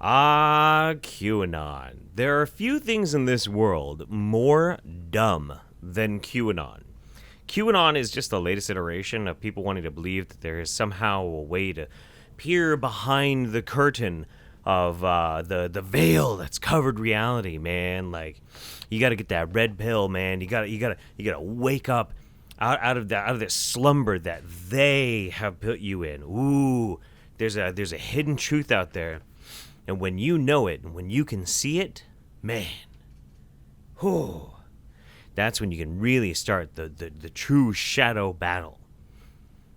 QAnon. There are few things in this world more dumb than QAnon. QAnon is just the latest iteration of people wanting to believe that there is somehow a way to peer behind the curtain of the veil that's covered reality, man. Like, you got to get that red pill, man. You gotta wake up out of this slumber that they have put you in. Ooh, there's a hidden truth out there. And when you know it, and when you can see it, man, whew, that's when you can really start the true shadow battle.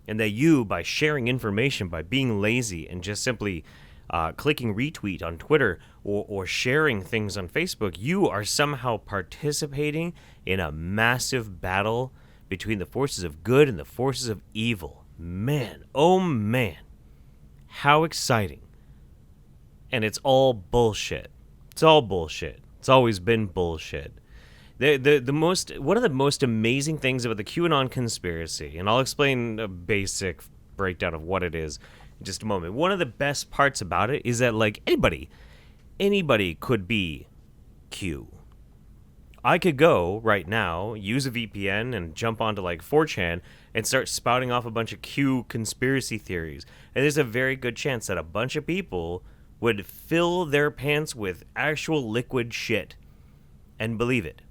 And that you, by sharing information, by being lazy, and just simply clicking retweet on Twitter or sharing things on Facebook, you are somehow participating in a massive battle between the forces of good and the forces of evil. Man, oh man, how exciting. And it's all bullshit. It's all bullshit. It's always been bullshit. One of the most amazing things about the QAnon conspiracy, and I'll explain a basic breakdown of what it is in just a moment. One of the best parts about it is that, like, anybody could be Q. I could go right now, use a VPN, and jump onto like 4chan and start spouting off a bunch of Q conspiracy theories. And there's a very good chance that a bunch of people would fill their pants with actual liquid shit and believe it.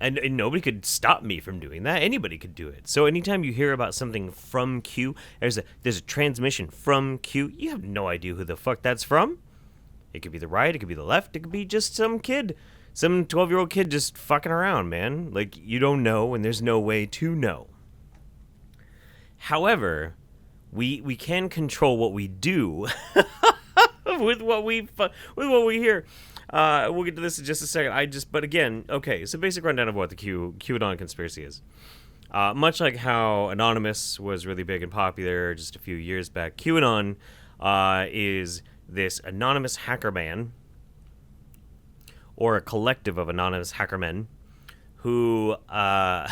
And nobody could stop me from doing that. Anybody could do it. So anytime you hear about something from Q, there's a transmission from Q, you have no idea who the fuck that's from. It could be the right, it could be the left, it could be just some kid, some 12-year-old kid just fucking around, man. Like, you don't know, and there's no way to know. However, we can control what we do with what we hear. We'll get to this in just a second. But again, okay. So basic rundown of what the QAnon conspiracy is. Much like how Anonymous was really big and popular just a few years back, QAnon is this anonymous hacker man, or a collective of anonymous hacker men, who have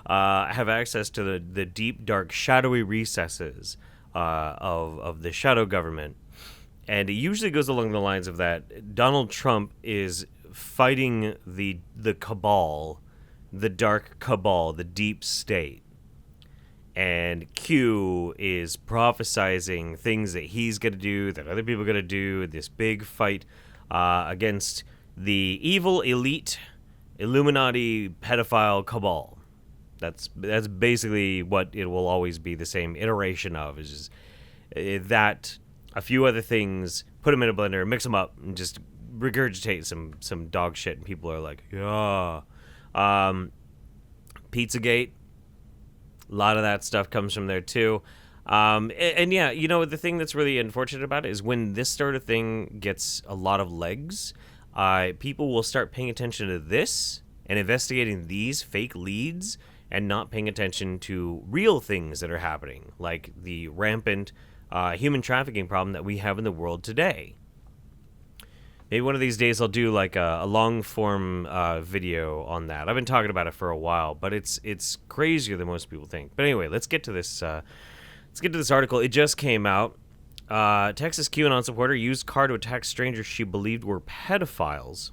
access to the deep, dark, shadowy recesses of the shadow government. And it usually goes along the lines of that Donald Trump is fighting the cabal, the dark cabal, the deep state. And Q is prophesizing things that he's going to do, that other people are going to do, this big fight against the evil elite Illuminati pedophile cabal. That's basically what it will always be, the same iteration of, is just that, a few other things, put them in a blender, mix them up, and just regurgitate some dog shit, and people are like, yeah. Pizzagate, a lot of that stuff comes from there too. And yeah, you know, the thing that's really unfortunate about it is when this sort of thing gets a lot of legs, people will start paying attention to this and investigating these fake leads and not paying attention to real things that are happening, like the rampant human trafficking problem that we have in the world today. Maybe one of these days I'll do like a long form video on that. I've been talking about it for a while, but it's crazier than most people think. But anyway, let's get to this. Let's get to this article. It just came out. Texas QAnon supporter used car to attack strangers she believed were pedophiles.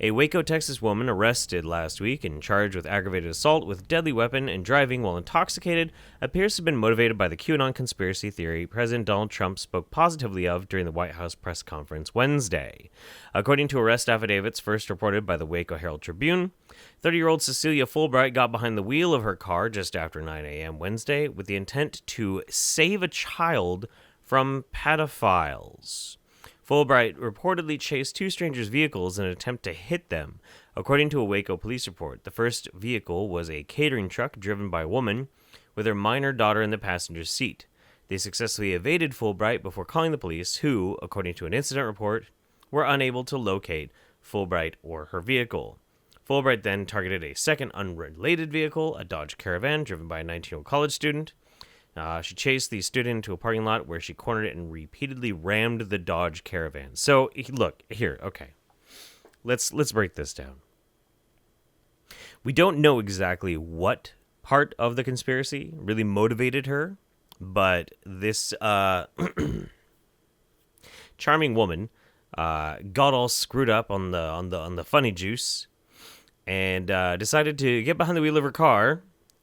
A Waco, Texas woman arrested last week and charged with aggravated assault with deadly weapon and driving while intoxicated appears to have been motivated by the QAnon conspiracy theory President Donald Trump spoke positively of during the White House press conference Wednesday. According to arrest affidavits first reported by the Waco Herald Tribune, 30-year-old Cecilia Fulbright got behind the wheel of her car just after 9 a.m. Wednesday with the intent to save a child from pedophiles. Fulbright reportedly chased two strangers' vehicles in an attempt to hit them. According to a Waco police report, the first vehicle was a catering truck driven by a woman with her minor daughter in the passenger seat. They successfully evaded Fulbright before calling the police, who, according to an incident report, were unable to locate Fulbright or her vehicle. Fulbright then targeted a second unrelated vehicle, a Dodge Caravan driven by a 19-year-old college student. She chased the student into a parking lot where she cornered it and repeatedly rammed the Dodge Caravan. So, look, here, okay. Let's break this down. We don't know exactly what part of the conspiracy, really motivated her. But this charming woman got all screwed up on the funny juice and decided to get behind the wheel of her car,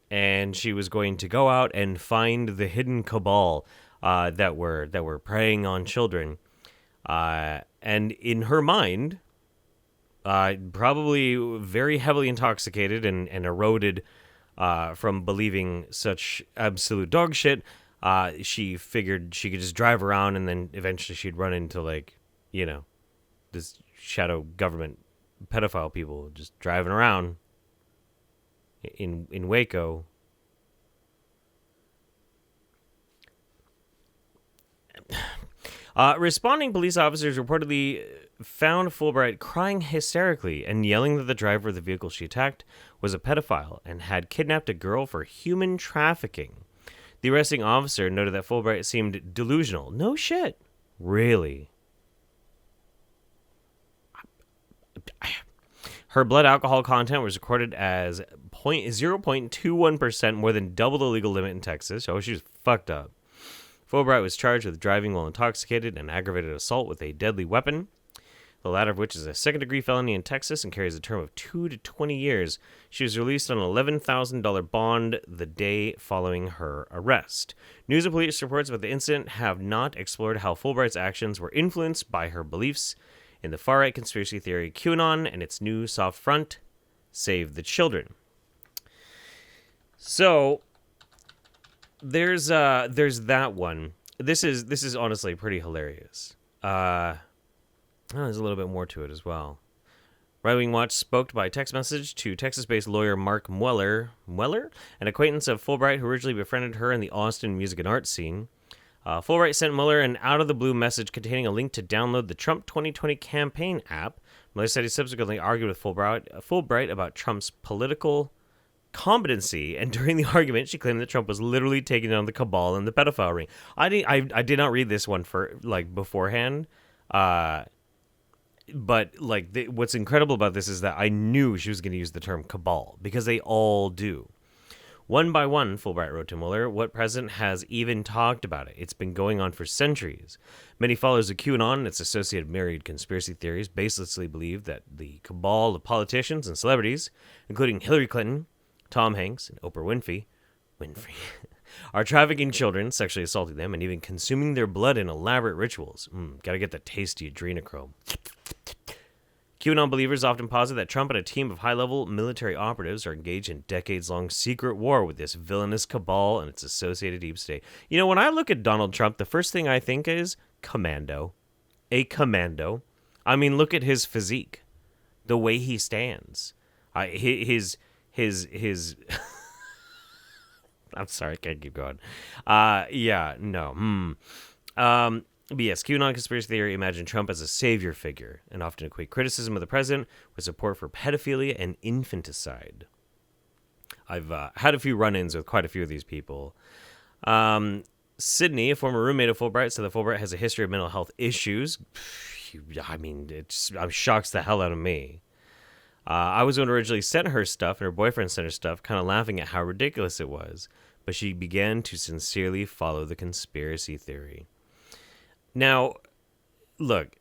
and she was going to go out and find the hidden cabal that were preying on children. And in her mind, probably very heavily intoxicated and eroded from believing such absolute dog shit, she figured she could just drive around, and then eventually she'd run into, like, you know, this shadow government pedophile people just driving around in Waco. Responding police officers reportedly found Fulbright crying hysterically and yelling that the driver of the vehicle she attacked was a pedophile and had kidnapped a girl for human trafficking. The arresting officer noted that Fulbright seemed delusional. No shit. Really? Her blood alcohol content was recorded as 0.21%, more than double the legal limit in Texas. Oh, she was fucked up. Fulbright was charged with driving while intoxicated and aggravated assault with a deadly weapon, the latter of which is a second-degree felony in Texas and carries a term of 2 to 20 years. She was released on an $11,000 bond the day following her arrest. News and police reports about the incident have not explored how Fulbright's actions were influenced by her beliefs in the far-right conspiracy theory QAnon and its new soft front, Save the Children. So there's that one. This is honestly pretty hilarious. There's a little bit more to it as well. Right Wing Watch spoke by text message to Texas-based lawyer Mark Mueller, an acquaintance of Fulbright who originally befriended her in the Austin music and art scene. Fulbright sent Mueller an out-of-the-blue message containing a link to download the Trump 2020 campaign app. Mueller said he subsequently argued with Fulbright about Trump's political competency, and during the argument, she claimed that Trump was literally taking down the cabal and the pedophile ring. I did not read this one beforehand, but what's incredible about this is that I knew she was going to use the term cabal, because they all do. One by one, Fulbright wrote to Mueller, what president has even talked about it? It's been going on for centuries. Many followers of QAnon and its associated myriad conspiracy theories baselessly believe that the cabal of politicians and celebrities, including Hillary Clinton, Tom Hanks, and Oprah Winfrey, are trafficking children, sexually assaulting them, and even consuming their blood in elaborate rituals. Gotta get the tasty adrenochrome. QAnon believers often posit that Trump and a team of high-level military operatives are engaged in decades-long secret war with this villainous cabal and its associated deep state. You know, when I look at Donald Trump, the first thing I think is commando. A commando. I mean, look at his physique. The way he stands. His I'm sorry, I can't keep going. But yes, QAnon conspiracy theory imagine Trump as a savior figure and often equate criticism of the president with support for pedophilia and infanticide. I've had a few run-ins with quite a few of these people. Sydney, a former roommate of Fulbright, said that Fulbright has a history of mental health issues. I mean, it shocks the hell out of me. I was the one who originally sent her stuff, and her boyfriend sent her stuff, kind of laughing at how ridiculous it was. But she began to sincerely follow the conspiracy theory. Now, look,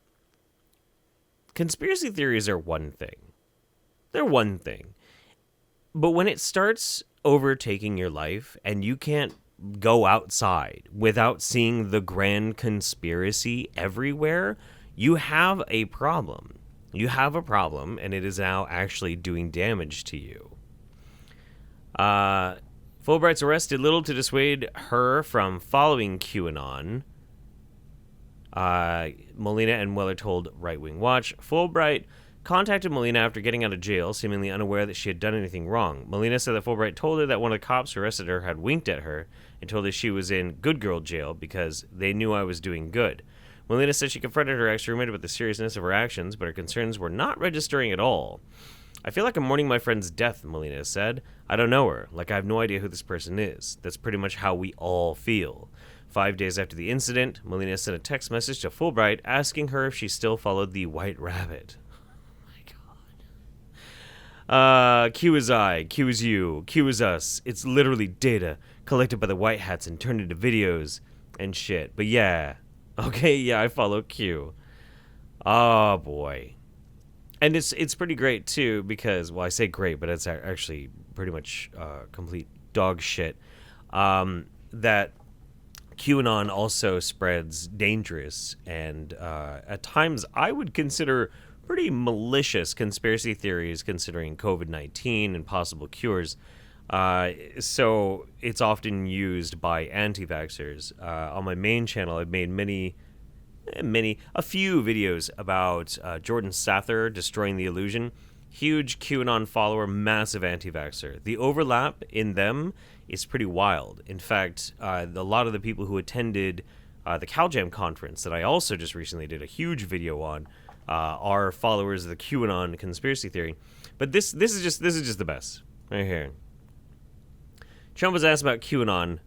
conspiracy theories are one thing. They're one thing. But when it starts overtaking your life and you can't go outside without seeing the grand conspiracy everywhere, you have a problem. You have a problem, and it is now actually doing damage to you. Fulbright's arrest did little to dissuade her from following QAnon. Molina and Mueller told Right Wing Watch. Fulbright contacted Molina after getting out of jail, seemingly unaware that she had done anything wrong. Molina said that Fulbright told her that one of the cops who arrested her had winked at her and told her she was in good girl jail because they knew I was doing good. Molina said she confronted her ex-roommate about the seriousness of her actions, but her concerns were not registering at all. I feel like I'm mourning my friend's death, Molina said. I don't know her. Like, I have no idea who this person is. That's pretty much how we all feel. 5 days after the incident, Molina sent a text message to Fulbright asking her if she still followed the White Rabbit. Oh my Q is I, Q is you, Q is us. It's literally data collected by the white hats and turned into videos and shit. But yeah, okay, yeah, I follow Q. Oh boy, and it's pretty great too because, well, I say great, but it's actually pretty much complete dog shit. That QAnon also spreads dangerous and at times I would consider pretty malicious conspiracy theories considering COVID-19 and possible cures. So it's often used by anti-vaxxers. On my main channel, I've made a few videos about Jordan Sather destroying the illusion. Huge QAnon follower, massive anti-vaxxer. The overlap in them is pretty wild. In fact, a lot of the people who attended the CalJam conference that I also just recently did a huge video on are followers of the QAnon conspiracy theory. But this is just the best right here. Trump was asked about QAnon.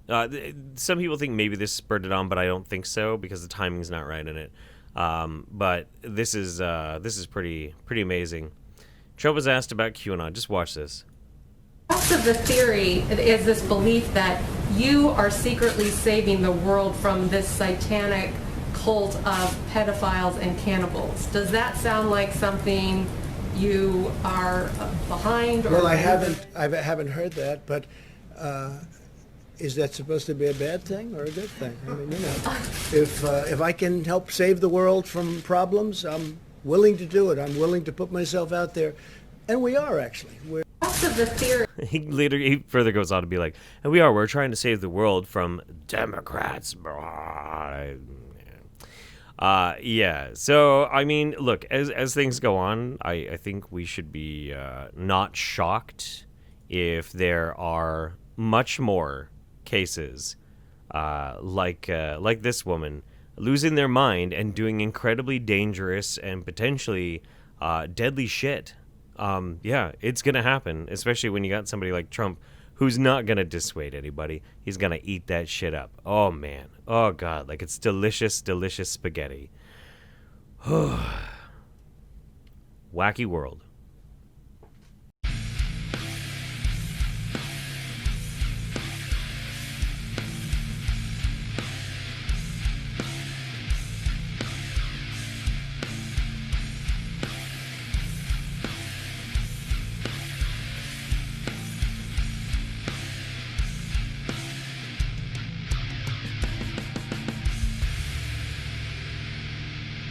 Some people think maybe this spurred it on, but I don't think so because the timing's not right in it. But this is pretty amazing. Trump was asked about QAnon. Just watch this. Part of the theory is this belief that you are secretly saving the world from this satanic cult of pedophiles and cannibals. Does that sound like something you are behind? Or well, I haven't heard that, but is that supposed to be a bad thing or a good thing? I mean, you know, if I can help save the world from problems, I'm willing to do it. I'm willing to put myself out there, and we are actually. Of the theory. He further goes on to be like, and we're trying to save the world from Democrats. Yeah. So I mean, look, as things go on, I think we should be not shocked if there are much more cases like this woman losing their mind and doing incredibly dangerous and potentially deadly shit. Yeah, it's gonna happen, especially when you got somebody like Trump who's not gonna dissuade anybody. He's gonna eat that shit up. Oh man, oh god, like it's delicious spaghetti. Wacky world.